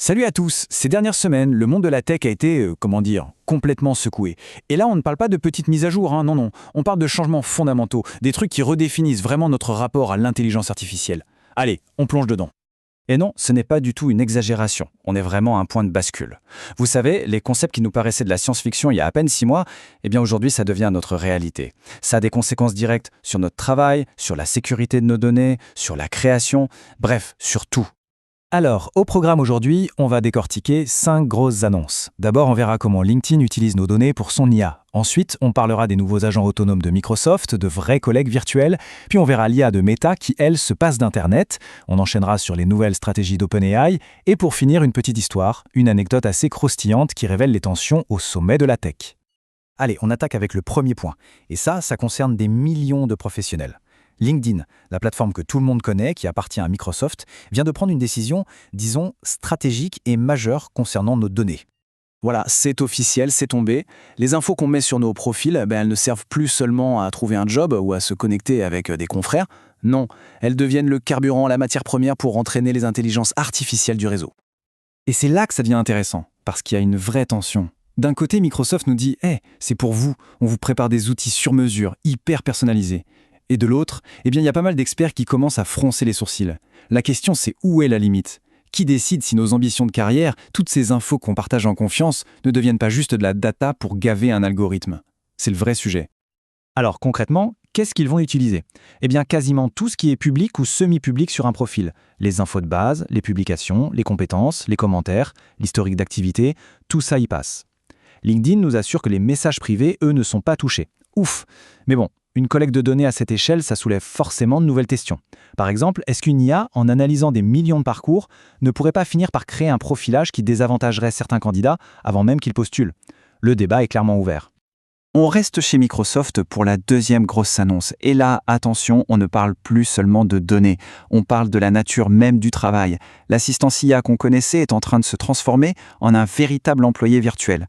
Salut à tous. Ces dernières semaines, le monde de la tech a été, complètement secoué. Et là, on ne parle pas de petites mises à jour, hein, non. On parle de changements fondamentaux, des trucs qui redéfinissent vraiment notre rapport à l'intelligence artificielle. Allez, on plonge dedans. Et non, ce n'est pas du tout une exagération, on est vraiment à un point de bascule. Vous savez, les concepts qui nous paraissaient de la science-fiction il y a à peine 6 mois, eh bien aujourd'hui ça devient notre réalité. Ça a des conséquences directes sur notre travail, sur la sécurité de nos données, sur la création, bref, sur tout. Alors, au programme aujourd'hui, on va décortiquer 5 grosses annonces. D'abord, on verra comment LinkedIn utilise nos données pour son IA. Ensuite, on parlera des nouveaux agents autonomes de Microsoft, de vrais collègues virtuels. Puis on verra l'IA de Meta qui, elle, se passe d'Internet. On enchaînera sur les nouvelles stratégies d'OpenAI. Et pour finir, une petite histoire, une anecdote assez croustillante qui révèle les tensions au sommet de la tech. Allez, on attaque avec le premier point. Et ça concerne des millions de professionnels. LinkedIn, la plateforme que tout le monde connaît, qui appartient à Microsoft, vient de prendre une décision, disons, stratégique et majeure concernant nos données. Voilà, c'est officiel, c'est tombé. Les infos qu'on met sur nos profils, elles ne servent plus seulement à trouver un job ou à se connecter avec des confrères. Non, elles deviennent le carburant, la matière première pour entraîner les intelligences artificielles du réseau. Et c'est là que ça devient intéressant, parce qu'il y a une vraie tension. D'un côté, Microsoft nous dit « Hey, c'est pour vous, on vous prépare des outils sur mesure, hyper personnalisés ». Et de l'autre, il y a pas mal d'experts qui commencent à froncer les sourcils. La question, c'est où est la limite ? Qui décide si nos ambitions de carrière, toutes ces infos qu'on partage en confiance, ne deviennent pas juste de la data pour gaver un algorithme ? C'est le vrai sujet. Alors concrètement, qu'est-ce qu'ils vont utiliser ? Eh bien quasiment tout ce qui est public ou semi-public sur un profil. Les infos de base, les publications, les compétences, les commentaires, l'historique d'activité, tout ça y passe. LinkedIn nous assure que les messages privés, eux, ne sont pas touchés. Ouf ! Mais bon, une collecte de données à cette échelle, ça soulève forcément de nouvelles questions. Par exemple, est-ce qu'une IA, en analysant des millions de parcours, ne pourrait pas finir par créer un profilage qui désavantagerait certains candidats avant même qu'ils postulent ? Le débat est clairement ouvert. On reste chez Microsoft pour la deuxième grosse annonce. Et là, attention, on ne parle plus seulement de données. On parle de la nature même du travail. L'assistance IA qu'on connaissait est en train de se transformer en un véritable employé virtuel.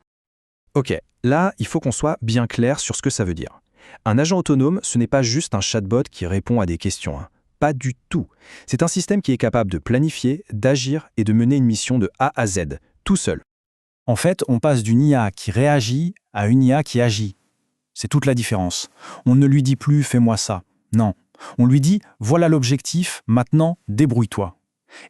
Ok, là, il faut qu'on soit bien clair sur ce que ça veut dire. Un agent autonome, ce n'est pas juste un chatbot qui répond à des questions. Pas du tout. C'est un système qui est capable de planifier, d'agir et de mener une mission de A à Z, tout seul. En fait, on passe d'une IA qui réagit à une IA qui agit. C'est toute la différence. On ne lui dit plus « fais-moi ça ». Non. On lui dit « voilà l'objectif, maintenant débrouille-toi ».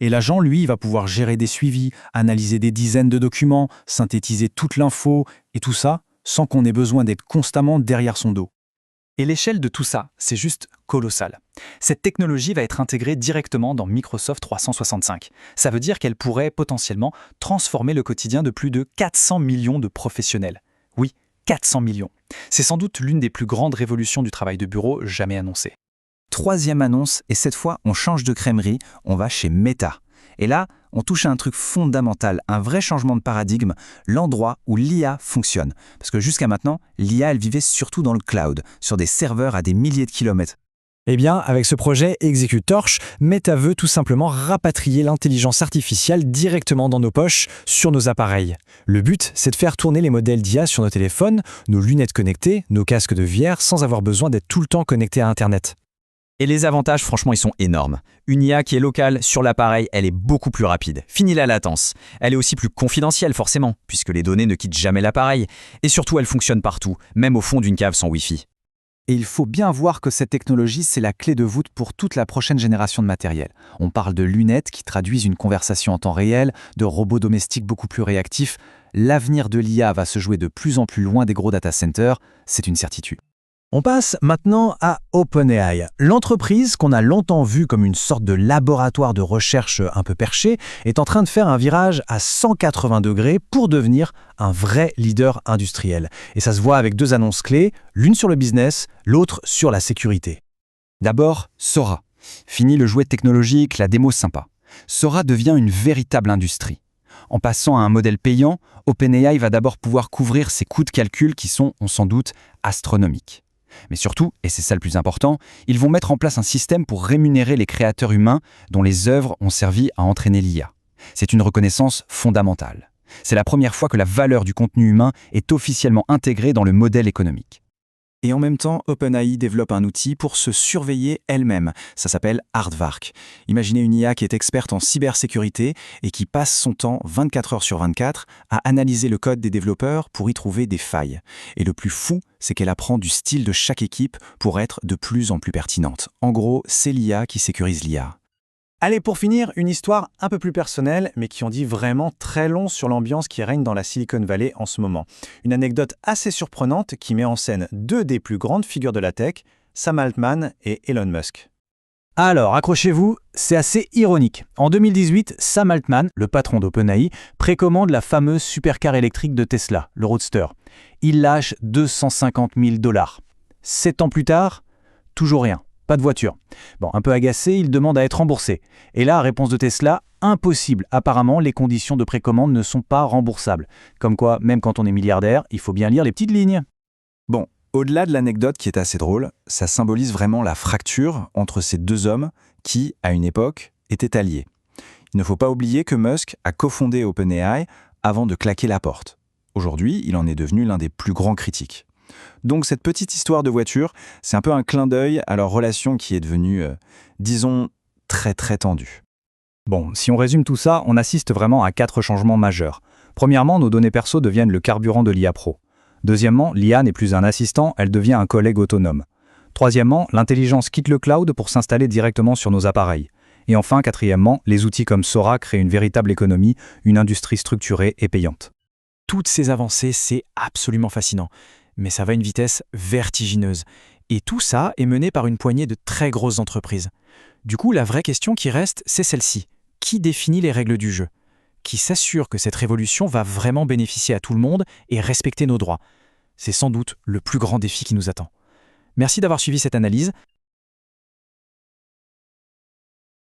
Et l'agent, lui, va pouvoir gérer des suivis, analyser des dizaines de documents, synthétiser toute l'info, et tout ça sans qu'on ait besoin d'être constamment derrière son dos. Et l'échelle de tout ça, c'est juste colossal. Cette technologie va être intégrée directement dans Microsoft 365. Ça veut dire qu'elle pourrait potentiellement transformer le quotidien de plus de 400 millions de professionnels. Oui, 400 millions. C'est sans doute l'une des plus grandes révolutions du travail de bureau jamais annoncée. Troisième annonce, et cette fois, on change de crèmerie, on va chez Meta. Et là, on touche à un truc fondamental, un vrai changement de paradigme, l'endroit où l'IA fonctionne. Parce que jusqu'à maintenant, l'IA, elle vivait surtout dans le cloud, sur des serveurs à des milliers de kilomètres. Eh bien, avec ce projet Execute Torch, Meta veut tout simplement rapatrier l'intelligence artificielle directement dans nos poches, sur nos appareils. Le but, c'est de faire tourner les modèles d'IA sur nos téléphones, nos lunettes connectées, nos casques de VR, sans avoir besoin d'être tout le temps connectés à Internet. Et les avantages, franchement, ils sont énormes. Une IA qui est locale sur l'appareil, elle est beaucoup plus rapide. Fini la latence. Elle est aussi plus confidentielle, forcément, puisque les données ne quittent jamais l'appareil. Et surtout, elle fonctionne partout, même au fond d'une cave sans Wi-Fi. Et il faut bien voir que cette technologie, c'est la clé de voûte pour toute la prochaine génération de matériel. On parle de lunettes qui traduisent une conversation en temps réel, de robots domestiques beaucoup plus réactifs. L'avenir de l'IA va se jouer de plus en plus loin des gros data centers, c'est une certitude. On passe maintenant à OpenAI. L'entreprise qu'on a longtemps vue comme une sorte de laboratoire de recherche un peu perché est en train de faire un virage à 180 degrés pour devenir un vrai leader industriel. Et ça se voit avec 2 annonces clés, l'une sur le business, l'autre sur la sécurité. D'abord, Sora. Fini le jouet technologique, la démo sympa. Sora devient une véritable industrie. En passant à un modèle payant, OpenAI va d'abord pouvoir couvrir ses coûts de calcul qui sont, on s'en doute, astronomiques. Mais surtout, et c'est ça le plus important, ils vont mettre en place un système pour rémunérer les créateurs humains dont les œuvres ont servi à entraîner l'IA. C'est une reconnaissance fondamentale. C'est la première fois que la valeur du contenu humain est officiellement intégrée dans le modèle économique. Et en même temps, OpenAI développe un outil pour se surveiller elle-même. Ça s'appelle Aardvark. Imaginez une IA qui est experte en cybersécurité et qui passe son temps 24 heures sur 24 à analyser le code des développeurs pour y trouver des failles. Et le plus fou, c'est qu'elle apprend du style de chaque équipe pour être de plus en plus pertinente. En gros, c'est l'IA qui sécurise l'IA. Allez, pour finir, une histoire un peu plus personnelle, mais qui en dit vraiment très long sur l'ambiance qui règne dans la Silicon Valley en ce moment. Une anecdote assez surprenante qui met en scène deux des plus grandes figures de la tech, Sam Altman et Elon Musk. Alors, accrochez-vous, c'est assez ironique. En 2018, Sam Altman, le patron d'OpenAI, précommande la fameuse supercar électrique de Tesla, le Roadster. Il lâche 250 000 $. 7 ans plus tard, toujours rien. Pas de voiture. Bon, un peu agacé, il demande à être remboursé. Et là, réponse de Tesla, impossible. Apparemment, les conditions de précommande ne sont pas remboursables. Comme quoi, même quand on est milliardaire, il faut bien lire les petites lignes. Bon, au-delà de l'anecdote qui est assez drôle, ça symbolise vraiment la fracture entre ces deux hommes qui, à une époque, étaient alliés. Il ne faut pas oublier que Musk a cofondé OpenAI avant de claquer la porte. Aujourd'hui, il en est devenu l'un des plus grands critiques. Donc cette petite histoire de voiture, c'est un peu un clin d'œil à leur relation qui est devenue, disons, très très tendue. Bon, si on résume tout ça, on assiste vraiment à 4 changements majeurs. Premièrement, nos données perso deviennent le carburant de l'IA Pro. Deuxièmement, l'IA n'est plus un assistant, elle devient un collègue autonome. Troisièmement, l'intelligence quitte le cloud pour s'installer directement sur nos appareils. Et enfin, quatrièmement, les outils comme Sora créent une véritable économie, une industrie structurée et payante. Toutes ces avancées, c'est absolument fascinant. Mais ça va à une vitesse vertigineuse. Et tout ça est mené par une poignée de très grosses entreprises. Du coup, la vraie question qui reste, c'est celle-ci. Qui définit les règles du jeu ? Qui s'assure que cette révolution va vraiment bénéficier à tout le monde et respecter nos droits ? C'est sans doute le plus grand défi qui nous attend. Merci d'avoir suivi cette analyse.